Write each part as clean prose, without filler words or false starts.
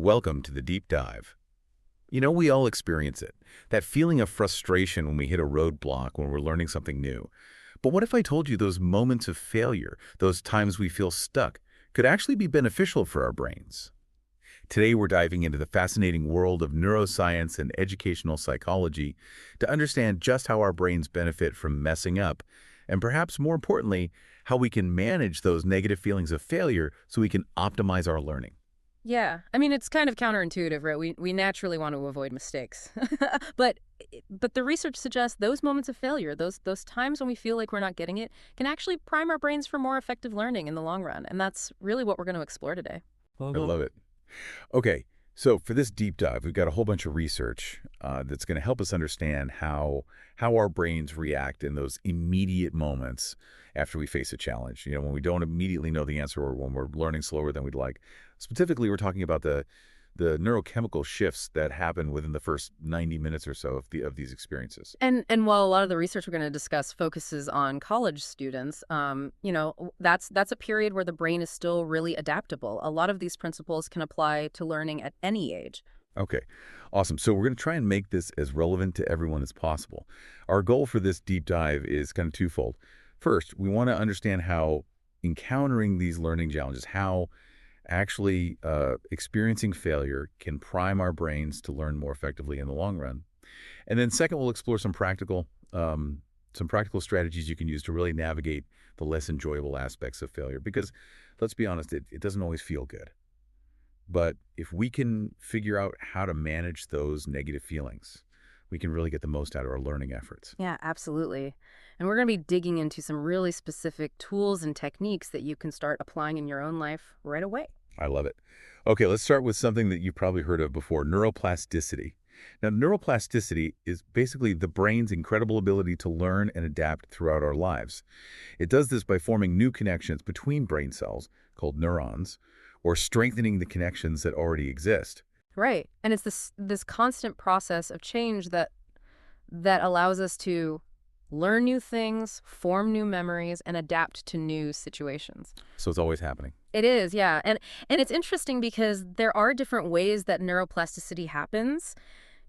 Welcome to the deep dive. We all experience it. That feeling of frustration when we hit a roadblock when we're learning something new. But what if I told you those moments of failure, those times we feel stuck, could actually be beneficial for our brains? Today we're diving into the fascinating world of neuroscience and educational psychology to understand just how our brains benefit from messing up, and perhaps more importantly, how we can manage those negative feelings of failure so we can optimize our learning. Yeah, I mean, it's kind of counterintuitive, right? We naturally want to avoid mistakes. But but the research suggests those moments of failure, those times when we feel like we're not getting it, can actually prime our brains for more effective learning in the long run. And that's really what we're going to explore today. I love it. Okay, so for this deep dive, we've got a whole bunch of research that's going to help us understand how our brains react in those immediate moments after we face a challenge. When we don't immediately know the answer or when we're learning slower than we'd like. Specifically, we're talking about the neurochemical shifts that happen within the first 90 minutes or so of these experiences. And while a lot of the research we're going to discuss focuses on college students, that's a period where the brain is still really adaptable. A lot of these principles can apply to learning at any age. Okay, awesome. So we're going to try and make this as relevant to everyone as possible. Our goal for this deep dive is kind of twofold. First, we want to understand how encountering these learning challenges, how actually experiencing failure can prime our brains to learn more effectively in the long run. And then second, we'll explore some practical strategies you can use to really navigate the less enjoyable aspects of failure. Because let's be honest, it doesn't always feel good. But if we can figure out how to manage those negative feelings, we can really get the most out of our learning efforts. Yeah, absolutely. And we're going to be digging into some really specific tools and techniques that you can start applying in your own life right away. I love it. Okay, let's start with something that you've probably heard of before, neuroplasticity. Now, neuroplasticity is basically the brain's incredible ability to learn and adapt throughout our lives. It does this by forming new connections between brain cells, called neurons, or strengthening the connections that already exist. Right. And it's this constant process of change that allows us to learn new things, form new memories, and adapt to new situations. So it's always happening. It is, yeah. And it's interesting because there are different ways that neuroplasticity happens.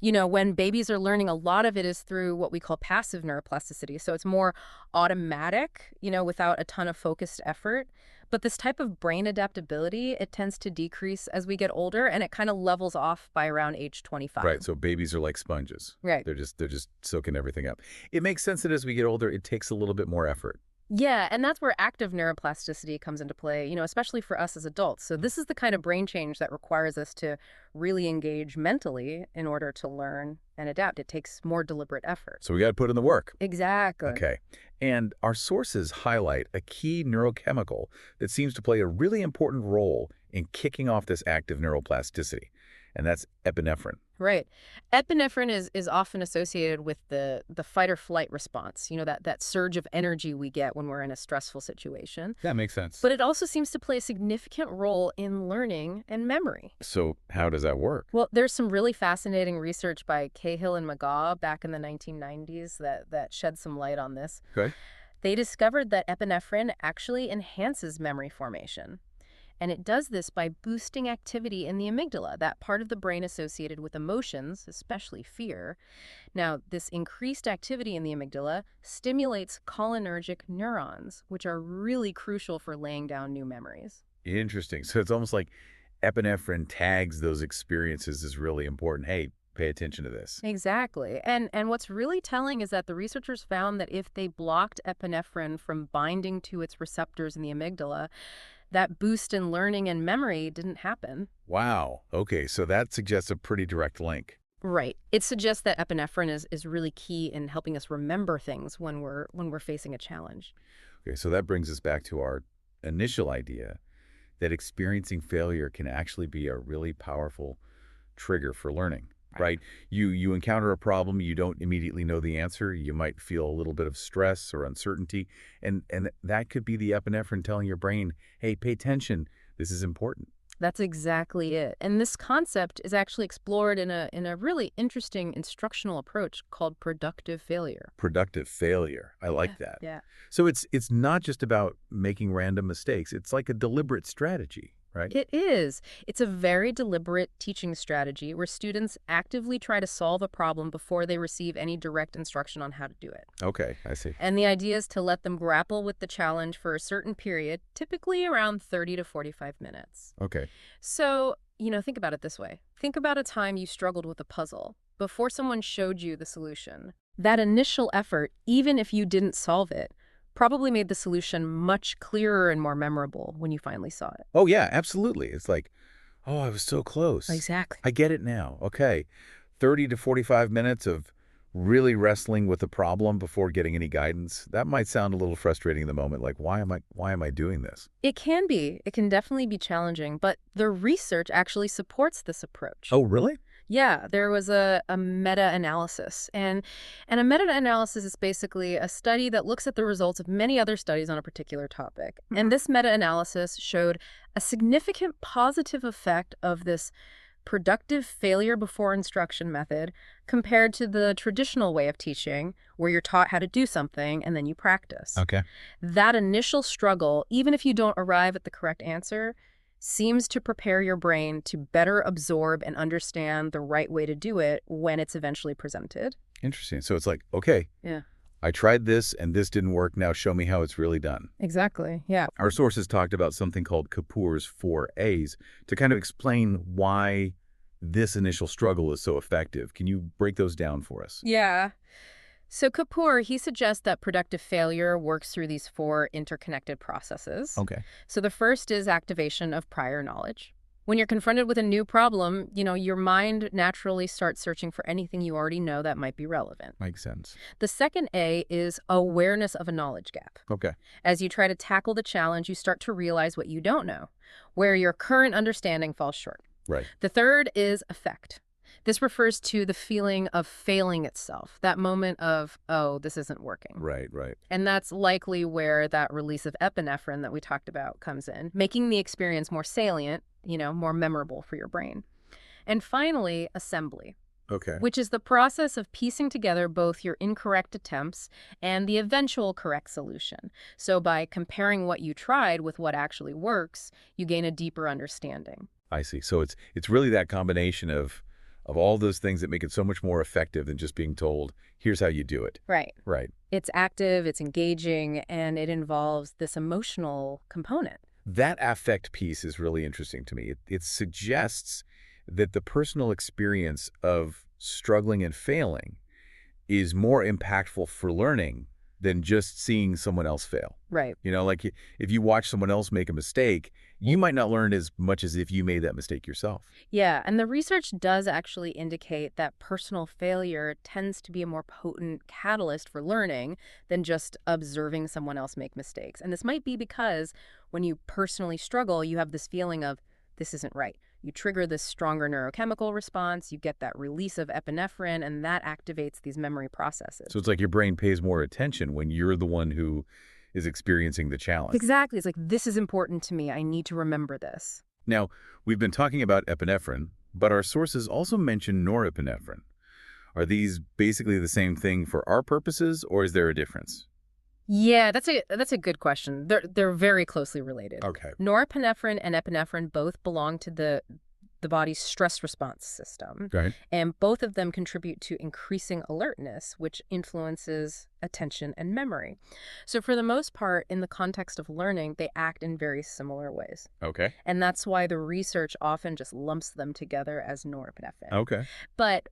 When babies are learning, a lot of it is through what we call passive neuroplasticity. So it's more automatic, without a ton of focused effort. But this type of brain adaptability, it tends to decrease as we get older, and it kind of levels off by around age 25. Right, so babies are like sponges. Right. They're just soaking everything up. It makes sense that as we get older, it takes a little bit more effort. Yeah, and that's where active neuroplasticity comes into play, especially for us as adults. So this is the kind of brain change that requires us to really engage mentally in order to learn and adapt. It takes more deliberate effort. So we got to put in the work. Exactly. Okay. And our sources highlight a key neurochemical that seems to play a really important role in kicking off this active neuroplasticity, and that's epinephrine. Right. Epinephrine is often associated with the fight or flight response, that surge of energy we get when we're in a stressful situation. That makes sense. But it also seems to play a significant role in learning and memory. So how does that work? Well, there's some really fascinating research by Cahill and McGaw back in the 1990s that shed some light on this. Okay. They discovered that epinephrine actually enhances memory formation. And it does this by boosting activity in the amygdala, that part of the brain associated with emotions, especially fear. Now, this increased activity in the amygdala stimulates cholinergic neurons, which are really crucial for laying down new memories. Interesting. So it's almost like epinephrine tags those experiences as really important. Hey, pay attention to this. Exactly. And what's really telling is that the researchers found that if they blocked epinephrine from binding to its receptors in the amygdala, that boost in learning and memory didn't happen. Wow. Okay, so that suggests a pretty direct link. Right. It suggests that epinephrine is really key in helping us remember things when we're facing a challenge. Okay, so that brings us back to our initial idea that experiencing failure can actually be a really powerful trigger for learning. Right? You encounter a problem, you don't immediately know the answer, you might feel a little bit of stress or uncertainty, and that could be the epinephrine telling your brain, hey, pay attention, this is important. That's exactly it. And this concept is actually explored in a really interesting instructional approach called productive failure. Productive failure. I like that. Yeah. So it's not just about making random mistakes. It's like a deliberate strategy. right? It is. It's a very deliberate teaching strategy where students actively try to solve a problem before they receive any direct instruction on how to do it. Okay, I see. And the idea is to let them grapple with the challenge for a certain period, typically around 30 to 45 minutes. Okay. So, think about it this way. Think about a time you struggled with a puzzle before someone showed you the solution. That initial effort, even if you didn't solve it, probably made the solution much clearer and more memorable when you finally saw it. Oh, yeah, absolutely. It's like, oh, I was so close. Exactly. I get it now. Okay. 30 to 45 minutes of really wrestling with the problem before getting any guidance. That might sound a little frustrating in the moment. Like, why am I doing this? It can be. It can definitely be challenging, but the research actually supports this approach. Oh, really? Yeah, there was a meta-analysis. And a meta-analysis is basically a study that looks at the results of many other studies on a particular topic. And this meta-analysis showed a significant positive effect of this productive failure before instruction method compared to the traditional way of teaching, where you're taught how to do something and then you practice. Okay. That initial struggle, even if you don't arrive at the correct answer, seems to prepare your brain to better absorb and understand the right way to do it when it's eventually presented. Interesting. So it's like, okay, Yeah, I tried this and this didn't work. Now show me how it's really done. exactly. Yeah. Our sources talked about something called Kapoor's 4A's to kind of explain why this initial struggle is so effective. Can you break those down for us? Yeah. So Kapoor, he suggests that productive failure works through these four interconnected processes. Okay. So the first is activation of prior knowledge. When you're confronted with a new problem, your mind naturally starts searching for anything you already know that might be relevant. Makes sense. The second A is awareness of a knowledge gap. Okay. As you try to tackle the challenge, you start to realize what you don't know, where your current understanding falls short. Right. The third is affect. This refers to the feeling of failing itself, that moment of, oh, this isn't working. Right, right. And that's likely where that release of epinephrine that we talked about comes in, making the experience more salient, more memorable for your brain. And finally, assembly, Okay. which is the process of piecing together both your incorrect attempts and the eventual correct solution. So by comparing what you tried with what actually works, you gain a deeper understanding. I see. So it's really that combination of all those things that make it so much more effective than just being told, here's how you do it. Right. Right. It's active, it's engaging, and it involves this emotional component. That affect piece is really interesting to me. It suggests that the personal experience of struggling and failing is more impactful for learning than just seeing someone else fail. Right. Like if you watch someone else make a mistake, you might not learn as much as if you made that mistake yourself. Yeah, and the research does actually indicate that personal failure tends to be a more potent catalyst for learning than just observing someone else make mistakes. And this might be because when you personally struggle, you have this feeling of, this isn't right. You trigger this stronger neurochemical response, you get that release of epinephrine, and that activates these memory processes. So it's like your brain pays more attention when you're the one who is experiencing the challenge. Exactly. It's like, this is important to me. I need to remember this. Now, we've been talking about epinephrine, but our sources also mention norepinephrine. Are these basically the same thing for our purposes, or is there a difference? Yeah, that's a good question. They're very closely related. Okay. Norepinephrine and epinephrine both belong to the body's stress response system, Right. and both of them contribute to increasing alertness, which influences attention and memory. So for the most part, in the context of learning, they act in very similar ways. Okay. And that's why the research often just lumps them together as norepinephrine. Okay. But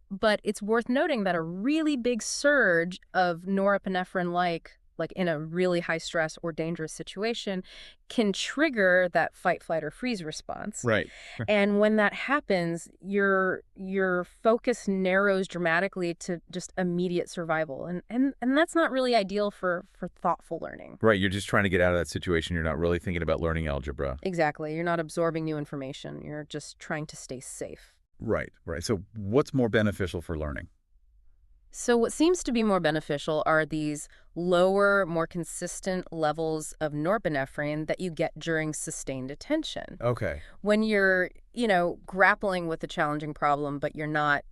it's worth noting that a really big surge of norepinephrine like in a really high stress or dangerous situation, can trigger that fight, flight, or freeze response. Right. And when that happens, your focus narrows dramatically to just immediate survival. And that's not really ideal for thoughtful learning. Right. You're just trying to get out of that situation. You're not really thinking about learning algebra. Exactly. You're not absorbing new information. You're just trying to stay safe. Right. Right. So what's more beneficial for learning? So what seems to be more beneficial are these lower, more consistent levels of norepinephrine that you get during sustained attention. Okay. When you're, grappling with a challenging problem, but you're not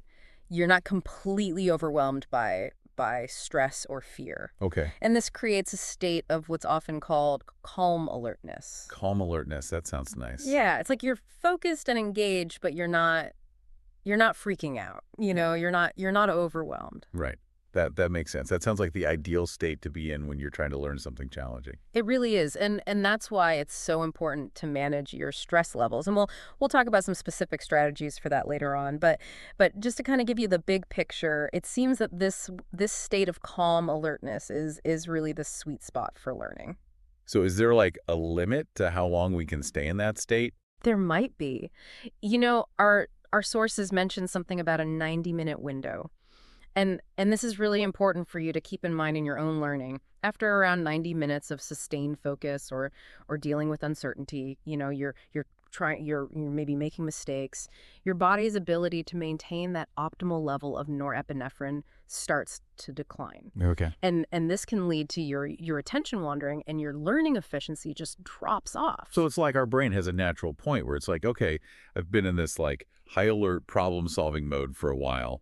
completely overwhelmed by by stress or fear. Okay. And this creates a state of what's often called calm alertness. Calm alertness. That sounds nice. Yeah, it's like you're focused and engaged, but you're not freaking out. You're not overwhelmed. Right. That makes sense. That sounds like the ideal state to be in when you're trying to learn something challenging. It really is. And that's why it's so important to manage your stress levels. And we'll talk about some specific strategies for that later on. But just to kind of give you the big picture, it seems that this state of calm alertness is really the sweet spot for learning. So is there like a limit to how long we can stay in that state? There might be. Our sources mention something about a 90-minute window. And this is really important for you to keep in mind in your own learning. After around 90 minutes of sustained focus or dealing with uncertainty, you're maybe making mistakes, your body's ability to maintain that optimal level of norepinephrine starts to decline. Okay. And this can lead to your attention wandering, and your learning efficiency just drops off. So it's like our brain has a natural point where it's like, okay, I've been in this like high alert problem solving mode for a while.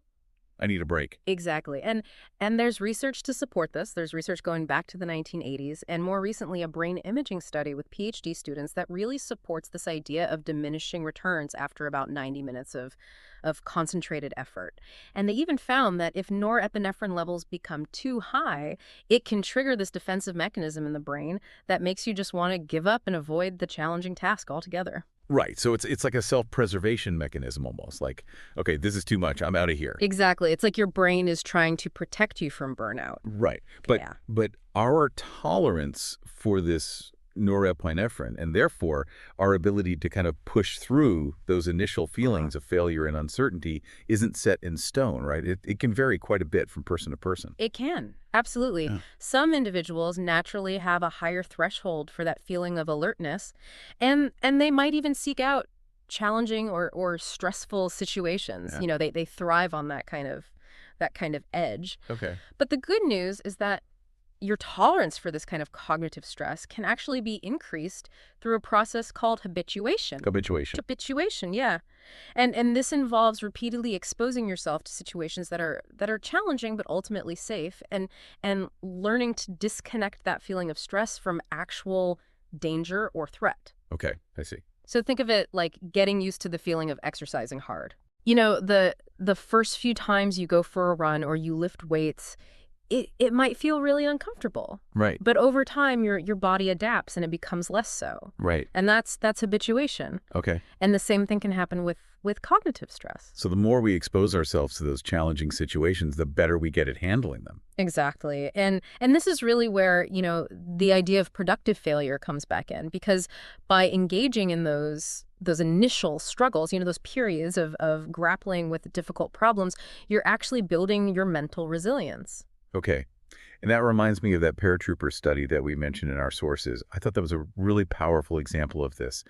I need a break. Exactly. And there's research to support this. There's research going back to the 1980s, and more recently a brain imaging study with PhD students that really supports this idea of diminishing returns after about 90 minutes of concentrated effort. And they even found that if norepinephrine levels become too high, it can trigger this defensive mechanism in the brain that makes you just want to give up and avoid the challenging task altogether. Right. So it's like a self-preservation mechanism almost. Like, okay, this is too much. I'm out of here. Exactly. It's like your brain is trying to protect you from burnout. Right. But Yeah. but our tolerance for this norepinephrine and therefore our ability to kind of push through those initial feelings of failure and uncertainty isn't set in stone, right? It can vary quite a bit from person to person. It can. Absolutely. Yeah. Some individuals naturally have a higher threshold for that feeling of alertness, and they might even seek out challenging or stressful situations. Yeah. They thrive on that kind of edge. Okay. But the good news is that your tolerance for this kind of cognitive stress can actually be increased through a process called habituation. Habituation. Habituation, yeah. And this involves repeatedly exposing yourself to situations that are challenging but ultimately safe, and learning to disconnect that feeling of stress from actual danger or threat. Okay. I see. So think of it like getting used to the feeling of exercising hard. The first few times you go for a run or you lift weights, it might feel really uncomfortable. Right. But over time your body adapts and it becomes less so. Right. And that's habituation. Okay. And the same thing can happen with cognitive stress. So the more we expose ourselves to those challenging situations, the better we get at handling them. Exactly. And this is really where, the idea of productive failure comes back in, because by engaging in those initial struggles, those periods of grappling with difficult problems, you're actually building your mental resilience. Okay. And that reminds me of that paratrooper study that we mentioned in our sources. I thought that was a really powerful example of this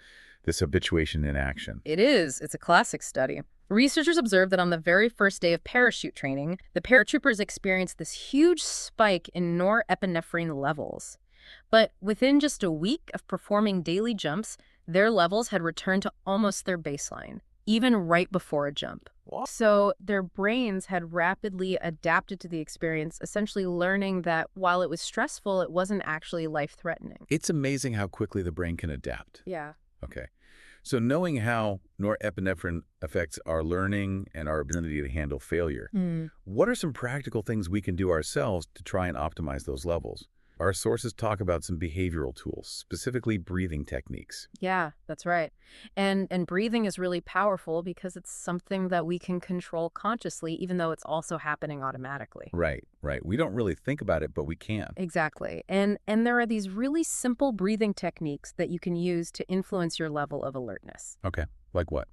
habituation in action. It is. It's a classic study. Researchers observed that on the very first day of parachute training, the paratroopers experienced this huge spike in norepinephrine levels. But within just a week of performing daily jumps, their levels had returned to almost their baseline, even right before a jump. What? So their brains had rapidly adapted to the experience, essentially learning that while it was stressful, it wasn't actually life-threatening. It's amazing how quickly the brain can adapt. Yeah. Okay. So knowing how norepinephrine affects our learning and our ability to handle failure, what are some practical things we can do ourselves to try and optimize those levels? Our sources talk about some behavioral tools, specifically breathing techniques. Yeah, that's right. And breathing is really powerful because it's something that we can control consciously, even though it's also happening automatically. Right, right. We don't really think about it, but we can. Exactly. And there are these really simple breathing techniques that you can use to influence your level of alertness. Okay. Like what?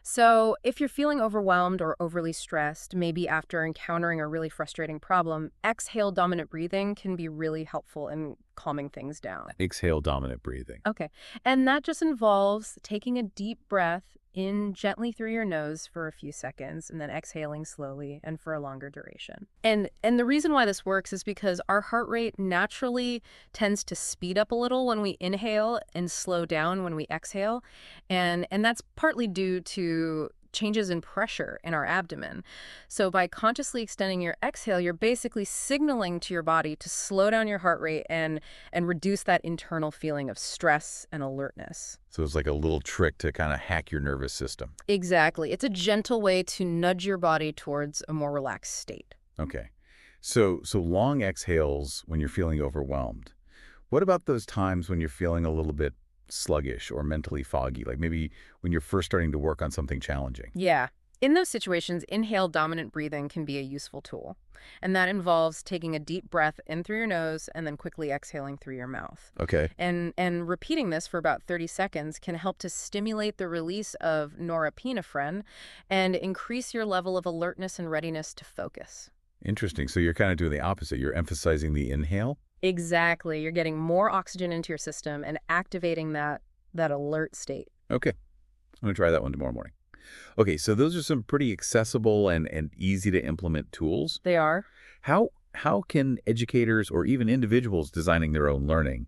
So if you're feeling overwhelmed or overly stressed, maybe after encountering a really frustrating problem, exhale dominant breathing can be really helpful in calming things down. Exhale dominant breathing. Okay. And that just involves taking a deep breath in gently through your nose for a few seconds and then exhaling slowly and for a longer duration. And the reason why this works is because our heart rate naturally tends to speed up a little when we inhale and slow down when we exhale. And that's partly due to changes in pressure in our abdomen. So by consciously extending your exhale, you're basically signaling to your body to slow down your heart rate and reduce that internal feeling of stress and alertness. So it's like a little trick to kind of hack your nervous system. Exactly. It's a gentle way to nudge your body towards a more relaxed state. Okay. So long exhales when you're feeling overwhelmed. What about those times when you're feeling a little bit sluggish or mentally foggy, like maybe when you're first starting to work on something challenging? Yeah. In those situations, inhale dominant breathing can be a useful tool. And that involves taking a deep breath in through your nose and then quickly exhaling through your mouth. Okay. And repeating this for about 30 seconds can help to stimulate the release of norepinephrine and increase your level of alertness and readiness to focus. Interesting. So you're kind of doing the opposite. You're emphasizing the inhale? Exactly. You're getting more oxygen into your system and activating that alert state. Okay. I'm going to try that one tomorrow morning. Okay, so those are some pretty accessible and easy to implement tools. They are. How can educators or even individuals designing their own learning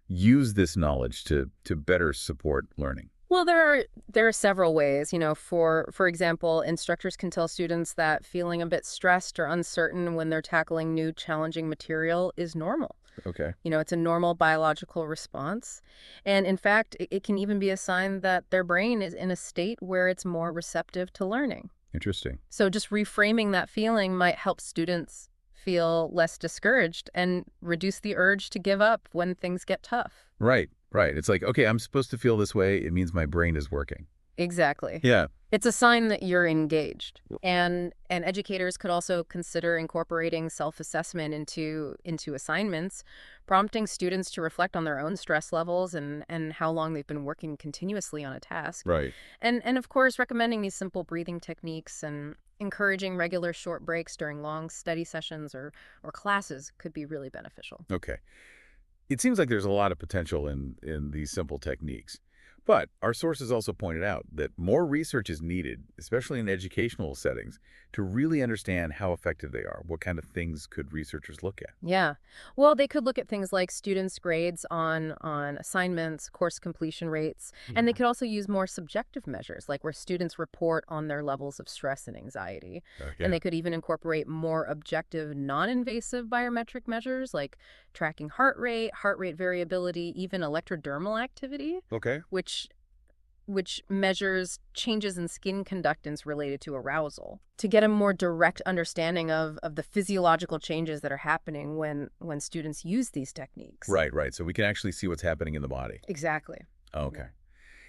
use this knowledge to better support learning? Well, there are several ways. For example, instructors can tell students that feeling a bit stressed or uncertain when they're tackling new challenging material is normal. Okay. It's a normal biological response. And in fact, it can even be a sign that their brain is in a state where it's more receptive to learning. Interesting. So just reframing that feeling might help students feel less discouraged and reduce the urge to give up when things get tough. Right, right. It's like, okay, I'm supposed to feel this way. It means my brain is working. Exactly. Yeah. It's a sign that you're engaged. And educators could also consider incorporating self-assessment into assignments, prompting students to reflect on their own stress levels and how long they've been working continuously on a task. Right. And of course, recommending these simple breathing techniques and encouraging regular short breaks during long study sessions or classes could be really beneficial. Okay. It seems like there's a lot of potential in these simple techniques. But our sources also pointed out that more research is needed, especially in educational settings, to really understand how effective they are. What kind of things could researchers look at? Yeah. Well, they could look at things like students' grades on assignments, course completion rates, and they Yeah. could also use more subjective measures, like where students report on their levels of stress and anxiety. Okay. And they could even incorporate more objective, non-invasive biometric measures like tracking heart rate variability, even electrodermal activity, Okay. which measures changes in skin conductance related to arousal to get a more direct understanding of the physiological changes that are happening when students use these techniques. Right, right. So we can actually see what's happening in the body. Exactly. Okay.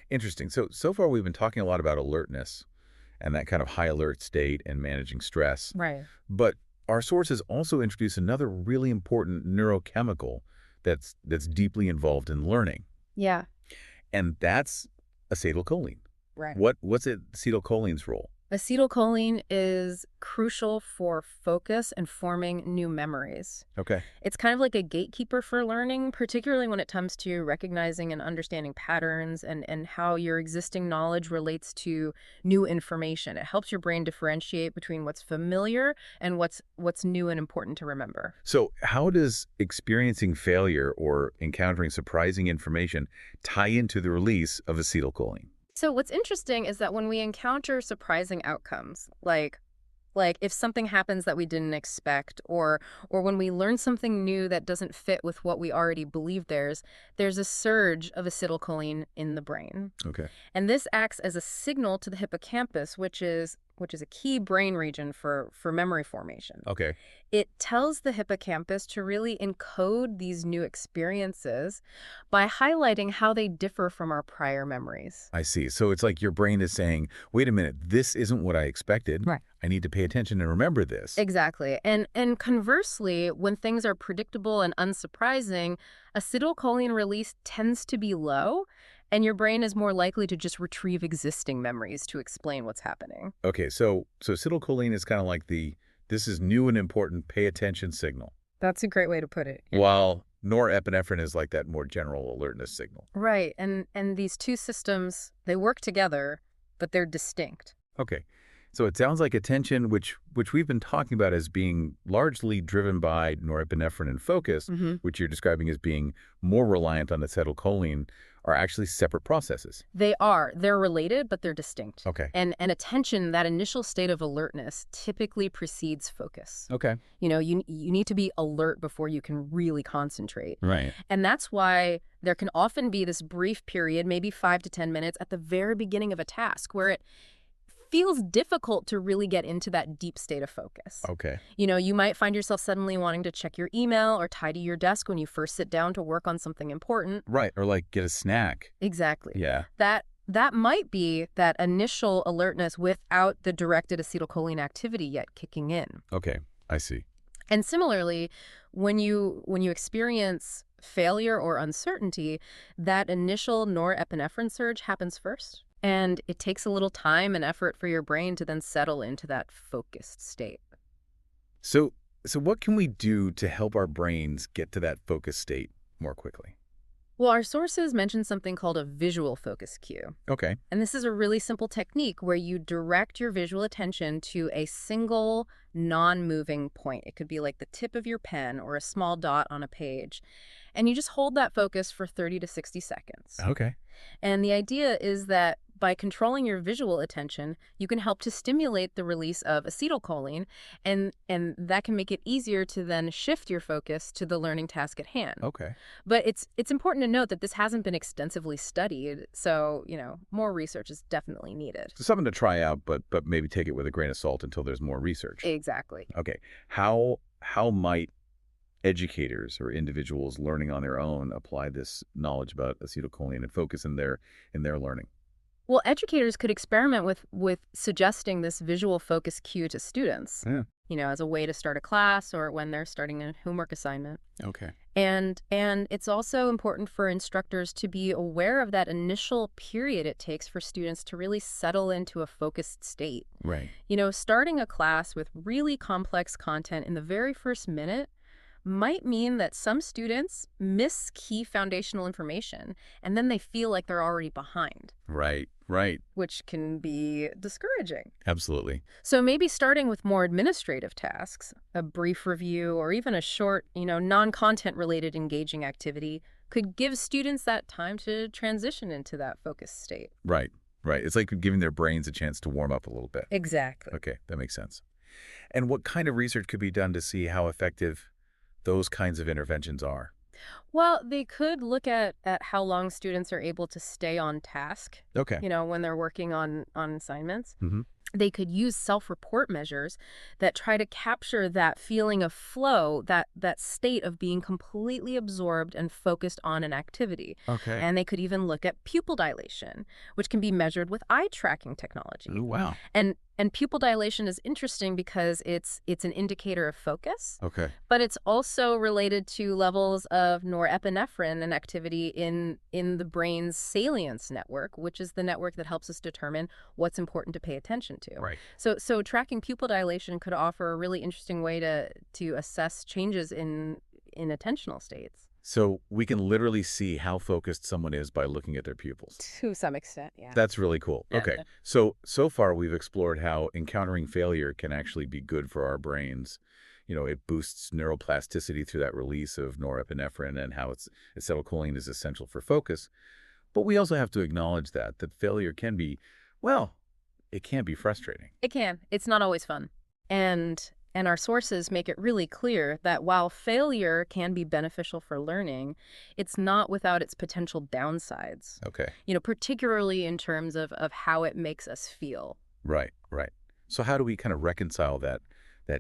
Interesting. So far we've been talking a lot about alertness and that kind of high alert state and managing stress. Right. But our sources also introduce another really important neurochemical that's deeply involved in learning, Yeah. and that's acetylcholine. Right. What's acetylcholine's role? Acetylcholine is crucial for focus and forming new memories. Okay. It's kind of like a gatekeeper for learning, particularly when it comes to recognizing and understanding patterns and how your existing knowledge relates to new information. It helps your brain differentiate between what's familiar and what's new and important to remember. So how does experiencing failure or encountering surprising information tie into the release of acetylcholine? So what's interesting is that when we encounter surprising outcomes, like if something happens that we didn't expect, or when we learn something new that doesn't fit with what we already believed there's a surge of acetylcholine in the brain. Okay. And this acts as a signal to the hippocampus, which is a key brain region for memory formation. Okay. It tells the hippocampus to really encode these new experiences by highlighting how they differ from our prior memories. I see. So it's like your brain is saying, wait a minute, this isn't what I expected. Right. I need to pay attention and remember this. Exactly. And conversely, when things are predictable and unsurprising, acetylcholine release tends to be low, and your brain is more likely to just retrieve existing memories to explain what's happening. Okay, so acetylcholine is kind of like this is new and important, pay attention signal, That's a great way to put it. while norepinephrine is like that more general alertness signal. Right. And these two systems, they work together, but they're distinct. Okay. So it sounds like attention, which we've been talking about as being largely driven by norepinephrine and focus, Hmm. which you're describing as being more reliant on acetylcholine, are actually separate processes. They are. They're related, but they're distinct. Okay. And attention, that initial state of alertness, typically precedes focus. Okay. You need to be alert before you can really concentrate. Right. And that's why there can often be this brief period, maybe 5 to 10 minutes, at the very beginning of a task where it feels difficult to really get into that deep state of focus. Okay. You might find yourself suddenly wanting to check your email or tidy your desk when you first sit down to work on something important. Right. Or like get a snack. Exactly. Yeah. That might be that initial alertness without the directed acetylcholine activity yet kicking in. Okay. I see. And similarly, when you experience failure or uncertainty, that initial norepinephrine surge happens first. And it takes a little time and effort for your brain to then settle into that focused state. So what can we do to help our brains get to that focus state more quickly? Well, our sources mention something called a visual focus cue. Okay. And this is a really simple technique where you direct your visual attention to a single non-moving point. It could be like the tip of your pen or a small dot on a page. And you just hold that focus for 30 to 60 seconds. Okay. And the idea is that by controlling your visual attention, you can help to stimulate the release of acetylcholine, and that can make it easier to then shift your focus to the learning task at hand. Okay. But it's important to note that this hasn't been extensively studied, so, more research is definitely needed. So something to try out, but maybe take it with a grain of salt until there's more research. Exactly. Okay. How might educators or individuals learning on their own apply this knowledge about acetylcholine and focus in their learning? Well, educators could experiment with suggesting this visual focus cue to students, Yeah. as a way to start a class or when they're starting a homework assignment. Okay. And it's also important for instructors to be aware of that initial period it takes for students to really settle into a focused state. Right. Starting a class with really complex content in the very first minute might mean that some students miss key foundational information, and then they feel like they're already behind, Right. Right. which can be discouraging. Absolutely. So maybe starting with more administrative tasks, a brief review, or even a short, non-content related engaging activity could give students that time to transition into that focused state. Right. Right. It's like giving their brains a chance to warm up a little bit. Exactly. Okay. That makes sense. And what kind of research could be done to see how effective those kinds of interventions are? Well, they could look at how long students are able to stay on task, Okay. when they're working on assignments. Mm-hmm. They could use self-report measures that try to capture that feeling of flow, that state of being completely absorbed and focused on an activity. Okay. And they could even look at pupil dilation, which can be measured with eye tracking technology. Ooh, wow. And pupil dilation is interesting because it's an indicator of focus, Okay. but it's also related to levels of norepinephrine and activity in the brain's salience network, which is the network that helps us determine what's important to pay attention to. Right. So tracking pupil dilation could offer a really interesting way to assess changes in attentional states. So we can literally see how focused someone is by looking at their pupils. To some extent, yeah. That's really cool. Yeah. Okay. So far we've explored how encountering failure can actually be good for our brains. It boosts neuroplasticity through that release of norepinephrine and how acetylcholine is essential for focus. But we also have to acknowledge that failure can be, well, it can be frustrating. It can. It's not always fun. And our sources make it really clear that while failure can be beneficial for learning, it's not without its potential downsides, Okay. Particularly in terms of how it makes us feel. Right, right. So how do we kind of reconcile that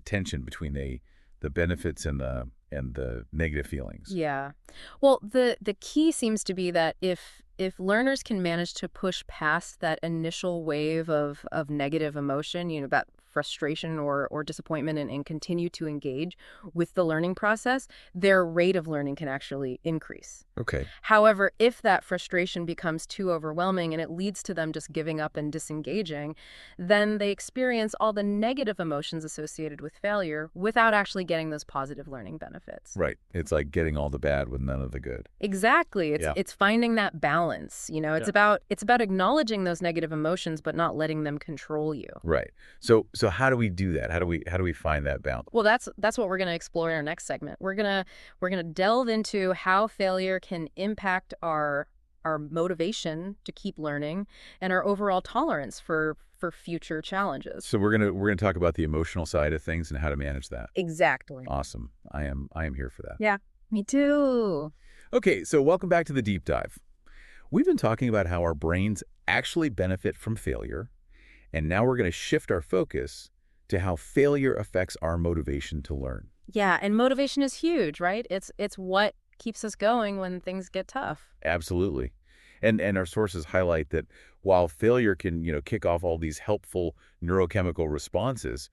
tension between the benefits and the negative feelings? Yeah. Well, the key seems to be that if learners can manage to push past that initial wave of negative emotion, that frustration or disappointment and continue to engage with the learning process, their rate of learning can actually increase. Okay. However, if that frustration becomes too overwhelming and it leads to them just giving up and disengaging, then they experience all the negative emotions associated with failure without actually getting those positive learning benefits. Right. It's like getting all the bad with none of the good. Exactly. It's Yeah. it's finding that balance. It's about acknowledging those negative emotions but not letting them control you. Right. So how do we do that? How do we find that balance? Well, that's what we're going to explore in our next segment. We're going to delve into how failure can impact our motivation to keep learning and our overall tolerance for future challenges. So we're gonna talk about the emotional side of things and how to manage that. Exactly. Awesome. I am here for that. Yeah, me too. Okay, so welcome back to the deep dive. We've been talking about how our brains actually benefit from failure, and now we're going to shift our focus to how failure affects our motivation to learn. Yeah, and motivation is huge, right? It's what keeps us going when things get tough. Absolutely. And our sources highlight that while failure can, kick off all these helpful neurochemical responses,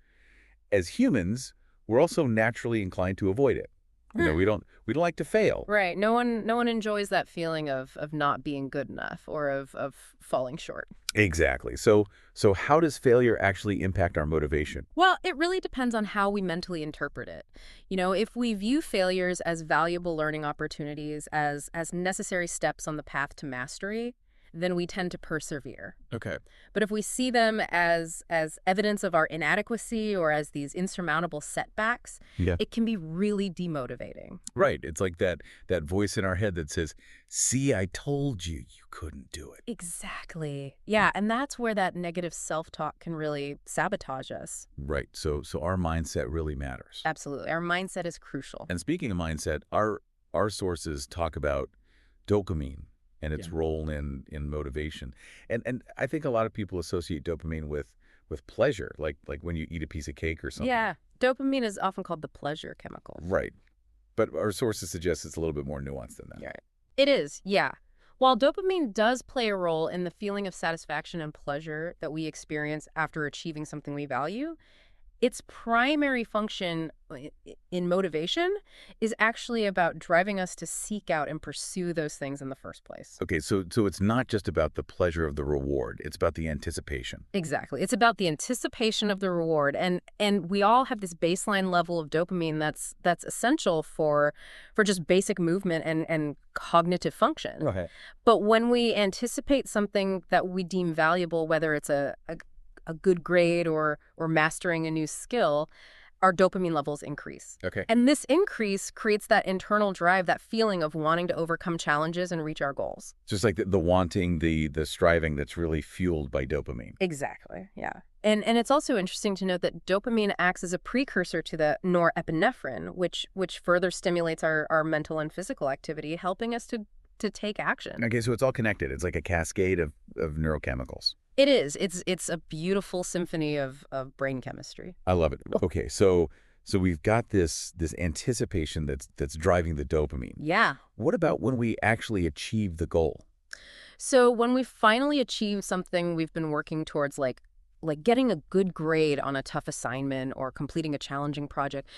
as humans, we're also naturally inclined to avoid it. We don't like to fail. Right. No one enjoys that feeling of not being good enough or of falling short. Exactly. So how does failure actually impact our motivation? Well, it really depends on how we mentally interpret it. If we view failures as valuable learning opportunities, as necessary steps on the path to mastery, then we tend to persevere. Okay. But if we see them as evidence of our inadequacy or as these insurmountable setbacks, Yeah. it can be really demotivating. Right. It's like that voice in our head that says, "See, I told you you couldn't do it." Exactly. Yeah, and that's where that negative self-talk can really sabotage us. Right. So our mindset really matters. Absolutely. Our mindset is crucial. And speaking of mindset, our sources talk about dopamine and its Yeah. role in motivation. And I think a lot of people associate dopamine with pleasure, like when you eat a piece of cake or something. Yeah, dopamine is often called the pleasure chemical. Right. But our sources suggest it's a little bit more nuanced than that. Yeah. It is, yeah. While dopamine does play a role in the feeling of satisfaction and pleasure that we experience after achieving something we value, its primary function in motivation is actually about driving us to seek out and pursue those things in the first place. Okay, so it's not just about the pleasure of the reward. It's about the anticipation. Exactly. It's about the anticipation of the reward. And we all have this baseline level of dopamine that's essential for just basic movement and cognitive function. Okay. But when we anticipate something that we deem valuable, whether it's a good grade or mastering a new skill, our dopamine levels increase. Okay. And this increase creates that internal drive, that feeling of wanting to overcome challenges and reach our goals. Just like the wanting, the striving that's really fueled by dopamine. Exactly, yeah. And it's also interesting to note that dopamine acts as a precursor to the norepinephrine, which further stimulates our mental and physical activity, helping us to take action. Okay, so it's all connected. It's like a cascade of neurochemicals. It is. It's a beautiful symphony of brain chemistry. I love it. Okay, so we've got this anticipation that's driving the dopamine. Yeah. What about when we actually achieve the goal? So when we finally achieve something we've been working towards, like getting a good grade on a tough assignment or completing a challenging project,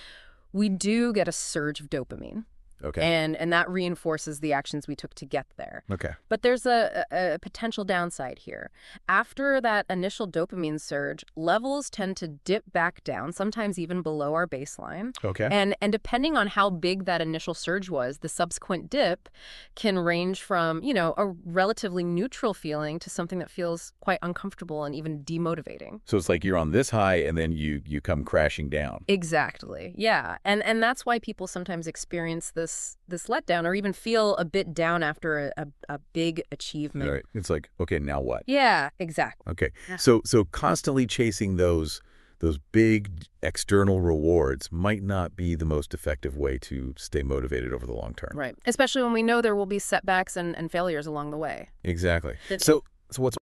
we do get a surge of dopamine. Okay. And that reinforces the actions we took to get there. Okay. But there's a potential downside here. After that initial dopamine surge, levels tend to dip back down, sometimes even below our baseline. Okay. And depending on how big that initial surge was, the subsequent dip can range from, a relatively neutral feeling to something that feels quite uncomfortable and even demotivating. So it's like you're on this high and then you come crashing down. Exactly. Yeah. And that's why people sometimes experience this letdown or even feel a bit down after a big achievement. All right. It's like, okay, now what? Yeah, exactly. Okay. Yeah. So constantly chasing those big external rewards might not be the most effective way to stay motivated over the long term. Right. Especially when we know there will be setbacks and failures along the way. Exactly. That- So what's